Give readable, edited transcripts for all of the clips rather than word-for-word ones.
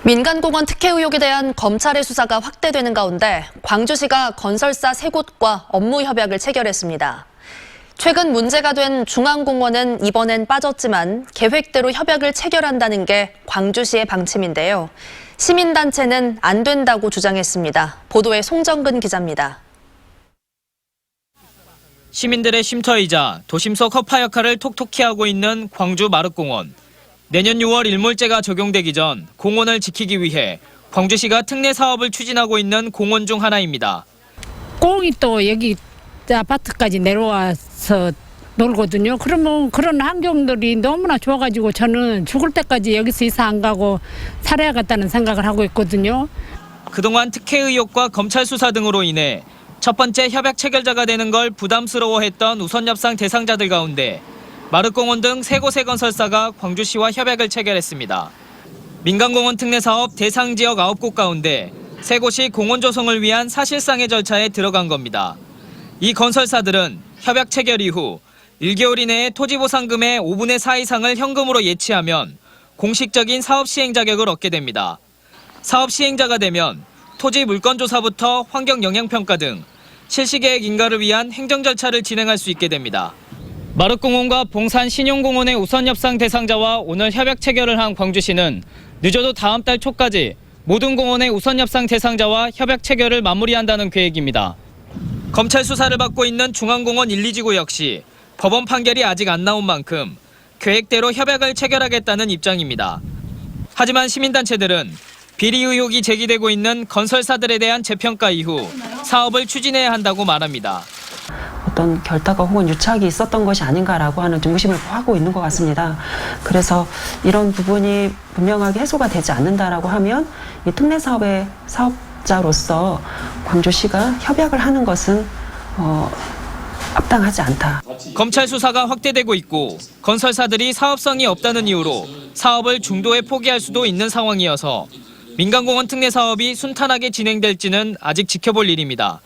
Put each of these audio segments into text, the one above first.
민간공원 특혜 의혹에 대한 검찰의 수사가 확대되는 가운데 광주시가 건설사 3곳과 업무 협약을 체결했습니다. 최근 문제가 된 중앙공원은 이번엔 빠졌지만 계획대로 협약을 체결한다는 게 광주시의 방침인데요. 시민단체는 안 된다고 주장했습니다. 보도에 송정근 기자입니다. 시민들의 쉼터이자 도심 속 허파 역할을 톡톡히 하고 있는 광주 마륵공원. 내년 6월 일몰제가 적용되기 전 공원을 지키기 위해 광주시가 특례 사업을 추진하고 있는 공원 중 하나입니다. 공이 또 여기 아파트까지 내려와서 놀거든요. 그러면 그런 환경들이 너무나 좋아가지고 저는 죽을 때까지 여기서 이사 안 가고 살아야겠다는 생각을 하고 있거든요. 그동안 특혜 의혹과 검찰 수사 등으로 인해 첫 번째 협약 체결자가 되는 걸 부담스러워했던 우선협상 대상자들 가운데 마륵공원 등 3곳의 건설사가 광주시와 협약을 체결했습니다. 민간공원 특례 사업 대상 지역 9곳 가운데 3곳이 공원 조성을 위한 사실상의 절차에 들어간 겁니다. 이 건설사들은 협약 체결 이후 1개월 이내에 토지 보상금의 5분의 4 이상을 현금으로 예치하면 공식적인 사업 시행 자격을 얻게 됩니다. 사업 시행자가 되면 토지 물건 조사부터 환경 영향 평가 등 실시계획 인가를 위한 행정 절차를 진행할 수 있게 됩니다. 마륵공원과 봉산 신용공원의 우선 협상 대상자와 오늘 협약 체결을 한 광주시는 늦어도 다음 달 초까지 모든 공원의 우선 협상 대상자와 협약 체결을 마무리한다는 계획입니다. 검찰 수사를 받고 있는 중앙공원 1, 2지구 역시 법원 판결이 아직 안 나온 만큼 계획대로 협약을 체결하겠다는 입장입니다. 하지만 시민단체들은 비리 의혹이 제기되고 있는 건설사들에 대한 재평가 이후 사업을 추진해야 한다고 말합니다. 어떤 결탁과 혹은 유착이 있었던 것이 아닌가라고 하는 의구심을 하고 있는 것 같습니다. 그래서 이런 부분이 분명하게 해소가 되지 않는다라고 하면 이 특례 사업의 사업자로서 광주시가 협약을 하는 것은 합당하지 않다. 검찰 수사가 확대되고 있고 건설사들이 사업성이 없다는 이유로 사업을 중도에 포기할 수도 있는 상황이어서 민간공원 특례 사업이 순탄하게 진행될지는 아직 지켜볼 일입니다.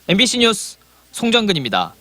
MBC 뉴스 송정근입니다.